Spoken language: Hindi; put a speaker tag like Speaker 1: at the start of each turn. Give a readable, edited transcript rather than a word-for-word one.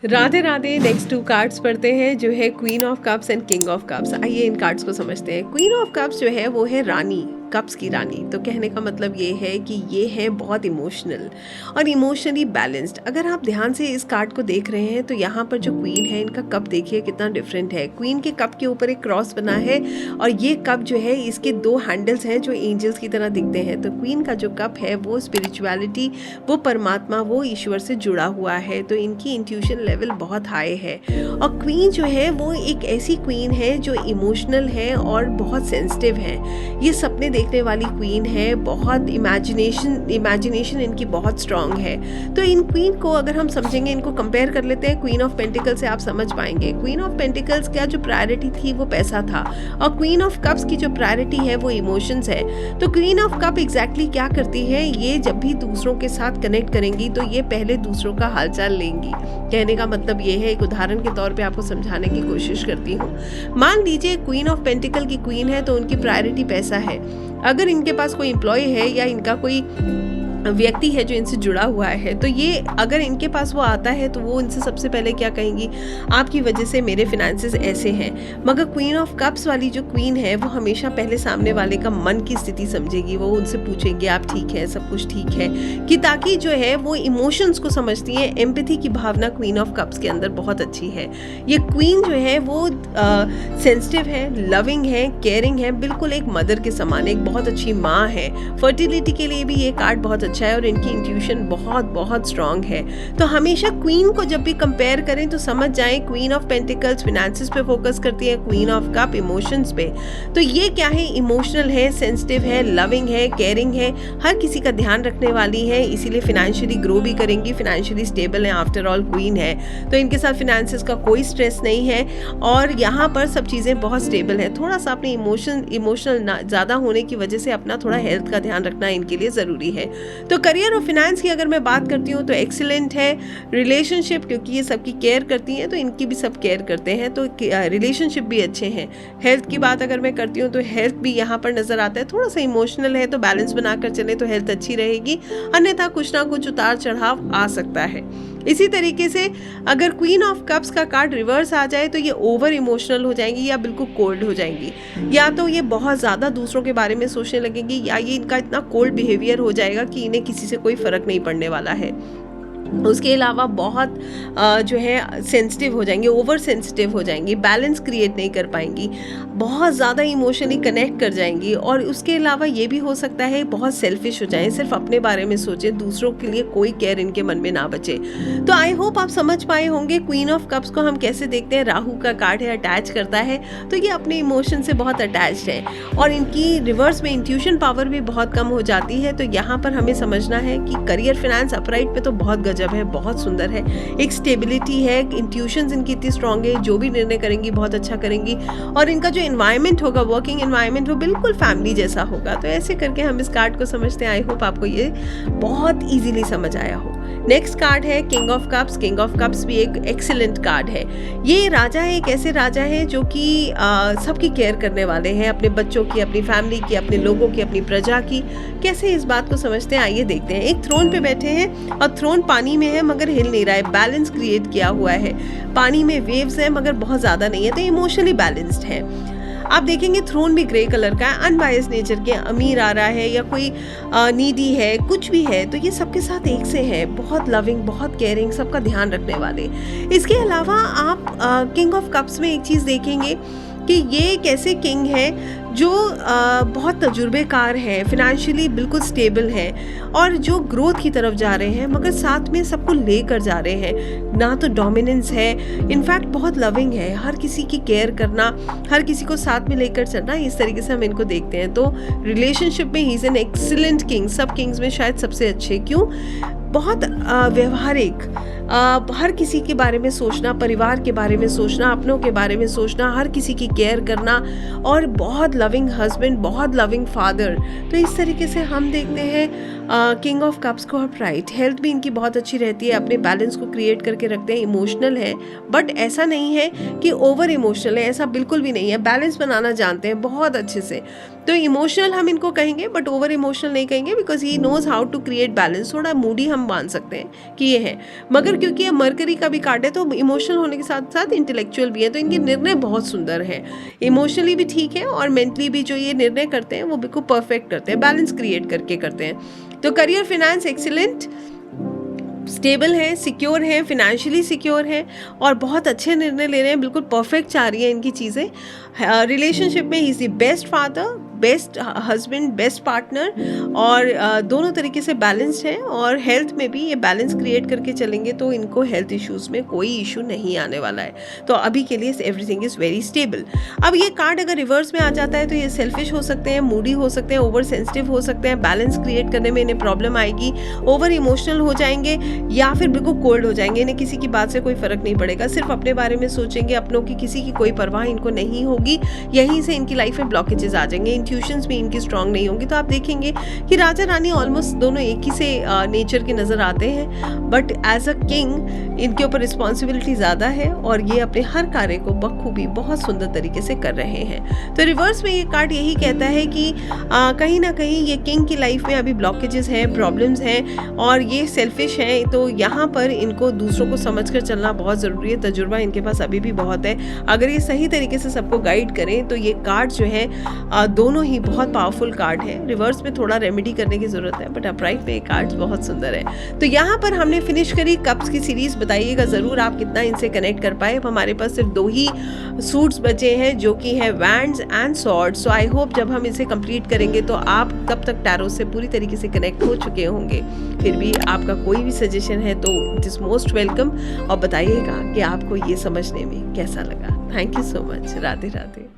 Speaker 1: राधे राधे। नेक्स्ट 2 कार्ड्स पढ़ते हैं जो है queen of cups and king of cups. आइए इन कार्ड्स को समझते हैं। क्वीन ऑफ कप्स जो है वो है रानी, कप्स की रानी। तो कहने का मतलब ये है कि ये है बहुत इमोशनल और इमोशनली बैलेंस्ड। अगर आप ध्यान से इस कार्ड को देख रहे हैं तो यहाँ पर जो क्वीन है इनका कप देखिए कितना डिफरेंट है। क्वीन के कप के ऊपर एक क्रॉस बना है और ये कप जो है इसके 2 हैंडल्स हैं जो एंजल्स की तरह दिखते हैं। तो क्वीन का जो कप है वो स्पिरिचुअलिटी, वो परमात्मा, वो ईश्वर से जुड़ा हुआ है। तो इनकी इंट्यूशन लेवल बहुत हाई है। और क्वीन जो है वो एक ऐसी क्वीन है जो इमोशनल है और बहुत सेंसिटिव है। ये सपने देखने वाली क्वीन है, बहुत इमेजिनेशन इनकी बहुत स्ट्रांग है। तो इन क्वीन को अगर हम समझेंगे, इनको कंपेयर कर लेते हैं क्वीन ऑफ पेंटिकल से, आप समझ पाएंगे। क्वीन ऑफ पेंटिकल्स का जो प्रायोरिटी थी वो पैसा था और क्वीन ऑफ कप्स की जो प्रायोरिटी है वो इमोशंस है। तो क्वीन ऑफ कप एग्जैक्टली क्या करती है, ये जब भी दूसरों के साथ कनेक्ट करेंगी तो ये पहले दूसरों का हालचाल लेंगी। कहने का मतलब ये है, एक उदाहरण के तौर पे आपको समझाने की कोशिश करती हूँ। मान लीजिए क्वीन ऑफ पेंटिकल की क्वीन है तो उनकी प्रायोरिटी पैसा है। अगर इनके पास कोई एम्प्लॉय है या इनका कोई व्यक्ति है जो इनसे जुड़ा हुआ है, तो ये अगर इनके पास वो आता है तो वो इनसे सबसे पहले क्या कहेंगी, आपकी वजह से मेरे फिनेंसेस ऐसे हैं। मगर क्वीन ऑफ कप्स वाली जो क्वीन है वो हमेशा पहले सामने वाले का मन की स्थिति समझेगी। वो उनसे पूछेगी आप ठीक है, सब कुछ ठीक है, कि ताकि जो है वो इमोशंस को समझती है। एम्पैथी की भावना क्वीन ऑफ कप्स के अंदर बहुत अच्छी है। ये क्वीन जो है वो सेंसिटिव है, लविंग है, केयरिंग है, बिल्कुल एक मदर के समान, एक बहुत अच्छी माँ है। फर्टिलिटी के लिए भी ये कार्ड बहुत अच्छा है और इनकी इंट्यूशन बहुत बहुत स्ट्रांग है। तो हमेशा क्वीन को जब भी कंपेयर करें तो समझ जाएं क्वीन ऑफ पेंटिकल्स फिनेंसेस पे फोकस करती है, क्वीन ऑफ कप इमोशंस पे। तो ये क्या है, इमोशनल है, सेंसिटिव है, लविंग है, केयरिंग है, हर किसी का ध्यान रखने वाली है, इसीलिए फिनेंशियली ग्रो भी करेंगी, फिनेंशियली स्टेबल है, आफ्टर ऑल क्वीन है। तो इनके साथ फिनेंसेस का कोई स्ट्रेस नहीं है और यहाँ पर सब चीज़ें बहुत स्टेबल है। थोड़ा सा अपने इमोशनल ज़्यादा होने की वजह से अपना थोड़ा हेल्थ का ध्यान रखना इनके लिए ज़रूरी है। तो करियर और फिनेंस की अगर मैं बात करती हूँ तो एक्सीलेंट है। रिलेशनशिप, क्योंकि ये सबकी केयर करती हैं तो इनकी भी सब केयर करते हैं, तो रिलेशनशिप भी अच्छे हैं। हेल्थ की बात अगर मैं करती हूँ तो हेल्थ भी यहाँ पर नजर आता है। थोड़ा सा इमोशनल है तो बैलेंस बनाकर चले तो हेल्थ अच्छी रहेगी, अन्यथा कुछ ना कुछ उतार चढ़ाव आ सकता है। इसी तरीके से अगर क्वीन ऑफ कप्स का कार्ड रिवर्स आ जाए तो ये ओवर इमोशनल हो जाएंगी या बिल्कुल कोल्ड हो जाएंगी, या तो ये बहुत ज़्यादा दूसरों के बारे में सोचने लगेंगी, या ये इनका इतना कोल्ड बिहेवियर हो जाएगा कि इन्हें किसी से कोई फ़र्क नहीं पड़ने वाला है। उसके अलावा बहुत जो है सेंसिटिव हो जाएंगी, ओवर सेंसिटिव हो जाएंगी, बैलेंस क्रिएट नहीं कर पाएंगी, बहुत ज़्यादा इमोशनली कनेक्ट कर जाएंगी। और उसके अलावा ये भी हो सकता है बहुत सेल्फिश हो जाएं, सिर्फ अपने बारे में सोचें, दूसरों के लिए कोई केयर इनके मन में ना बचे। तो आई होप आप समझ पाए होंगे क्वीन ऑफ कप्स को हम कैसे देखते हैं। राहु का कार्ड है, अटैच करता है, तो ये अपने इमोशन से बहुत अटैच्ड है और इनकी रिवर्स में इंट्यूशन पावर भी बहुत कम हो जाती है। तो यहाँ पर हमें समझना है कि करियर फिनेंस अपराइट पे तो बहुत गजब है, बहुत सुंदर है, एक स्टेबिलिटी है, इंट्यूशंस इनकी इतनी स्ट्रांग है, जो भी निर्णय करेंगी बहुत अच्छा करेंगी और इनका जो एनवायरनमेंट होगा, वर्किंग एनवायरनमेंट, वो बिल्कुल फैमिली जैसा होगा। तो ऐसे करके हम इस कार्ड को समझते हैं। आई होप आपको ये बहुत इजीली समझ आया हो। नेक्स्ट कार्ड है king of cups. King of cups भी एक एक्सीलेंट कार्ड है। ये राजा है, एक ऐसे राजा है जो कि सबकी केयर करने वाले हैं, अपने बच्चों की, अपनी फैमिली की, अपने लोगों की, अपनी प्रजा की। कैसे इस बात को समझते हैं, आइए देखते हैं। एक थ्रोन पे बैठे हैं और थ्रोन पानी में है मगर हिल नहीं रहा है, बैलेंस क्रिएट किया हुआ है। पानी में वेव्स है मगर बहुत ज़्यादा नहीं है, तो इमोशनली बैलेंस्ड है। आप देखेंगे थ्रोन भी ग्रे कलर का है, अनबायस्ड नेचर के, अमीर आ रहा है या कोई नीडी है, कुछ भी है, तो ये सबके साथ एक से है, बहुत लविंग, बहुत केयरिंग, सबका ध्यान रखने वाले। इसके अलावा आप किंग ऑफ कप्स में एक चीज़ देखेंगे कि ये एक ऐसे किंग है जो बहुत तजुर्बेकार है, फिनेंशियली बिल्कुल स्टेबल है और जो ग्रोथ की तरफ जा रहे हैं, मगर साथ में सबको लेकर जा रहे हैं। ना तो डोमिनेंस है, इनफैक्ट बहुत लविंग है, हर किसी की केयर करना, हर किसी को साथ में लेकर चलना, इस तरीके से हम इनको देखते हैं। तो रिलेशनशिप में he is an excellent king, सब किंग्स में शायद सबसे अच्छे। क्यों? बहुत व्यवहारिक, हर किसी के बारे में सोचना, परिवार के बारे में सोचना, अपनों के बारे में सोचना, हर किसी की केयर करना और बहुत लविंग हस्बैंड, बहुत लविंग फादर। तो इस तरीके से हम देखते हैं किंग ऑफ कप्स को अपराइट। हेल्थ भी इनकी बहुत अच्छी रहती है, अपने बैलेंस को क्रिएट करके रखते हैं। इमोशनल है बट ऐसा नहीं है कि ओवर इमोशनल है, ऐसा बिल्कुल भी नहीं है, बैलेंस बनाना जानते हैं बहुत अच्छे से। तो इमोशनल हम इनको कहेंगे बट ओवर इमोशनल नहीं कहेंगे, because he knows how to create balance. थोड़ा मूडी हम मान सकते हैं कि ये है, मगर क्योंकि ये मरकरी का भी कार्ड है तो इमोशनल होने के साथ साथ इंटेलेक्चुअल भी है, तो इनके निर्णय बहुत सुंदर हैं, इमोशनली भी ठीक है और मेंटली भी जो ये निर्णय करते हैं वो बिल्कुल परफेक्ट करते हैं, बैलेंस क्रिएट करके करते हैं। तो करियर फाइनेंस एक्सीलेंट, स्टेबल है, सिक्योर है, फिनेंशियली सिक्योर है और बहुत अच्छे निर्णय ले रहे हैं, बिल्कुल परफेक्ट जा रही है इनकी चीज़ें। रिलेशनशिप में he is the best father, best husband, best partner और दोनों तरीके से बैलेंस्ड है। और हेल्थ में भी ये बैलेंस क्रिएट करके चलेंगे तो इनको हेल्थ इश्यूज़ में कोई इशू नहीं आने वाला है। तो अभी के लिए एवरीथिंग इज़ वेरी स्टेबल। अब ये कार्ड अगर रिवर्स में आ जाता है तो ये सेल्फिश हो सकते हैं, मूडी हो सकते हैं, ओवर सेंसिटिव हो सकते हैं, बैलेंस क्रिएट करने में इन्हें प्रॉब्लम आएगी, ओवर इमोशनल हो जाएंगे या फिर बिल्कुल कोल्ड हो जाएंगे। इन्हें किसी की बात से कोई फर्क नहीं पड़ेगा, सिर्फ अपने बारे में सोचेंगे, अपनों की किसी की कोई परवाह इनको नहीं होगी। यहीं से इनकी लाइफ में ब्लॉकेजेस आ जाएंगे, इंट्यूशंस भी इनकी स्ट्रांग नहीं होंगी। तो आप देखेंगे कि राजा रानी ऑलमोस्ट दोनों एक ही से नेचर के नजर आते हैं, बट एज अ किंग इनके ऊपर रिस्पॉन्सिबिलिटी ज़्यादा है और ये अपने हर कार्य को बखूबी बहुत सुंदर तरीके से कर रहे हैं। तो रिवर्स में ये कार्ड यही कहता है कि कहीं ना कहीं ये किंग की लाइफ में अभी ब्लॉकेजेस हैं, प्रॉब्लम्स हैं और ये सेल्फिश हैं। तो यहाँ पर इनको दूसरों को समझकर चलना बहुत ज़रूरी है, तजुर्बा इनके पास अभी भी बहुत है। अगर ये सही तरीके से सबको गाइड करें तो ये कार्ड जो है दोनों ही बहुत पावरफुल कार्ड है। रिवर्स में थोड़ा रेमेडी करने की ज़रूरत है, बट अपराइट में ये कार्ड्स बहुत सुंदर है। तो यहाँ पर हमने फिनिश करी कप्स की सीरीज़। बताइएगा ज़रूर आप कितना इनसे कनेक्ट कर पाए। अब हमारे पास सिर्फ 2 ही सूट्स बचे हैं जो कि है wands and swords. So I hope जब हम इसे कंप्लीट करेंगे तो आप तब तक टैरो से पूरी तरीके से कनेक्ट हो चुके होंगे। फिर भी आपका कोई भी सजेशन है तो इट इज़ मोस्ट वेलकम और बताइएगा कि आपको ये समझने में कैसा लगा। Thank you so much. Radhe Radhe.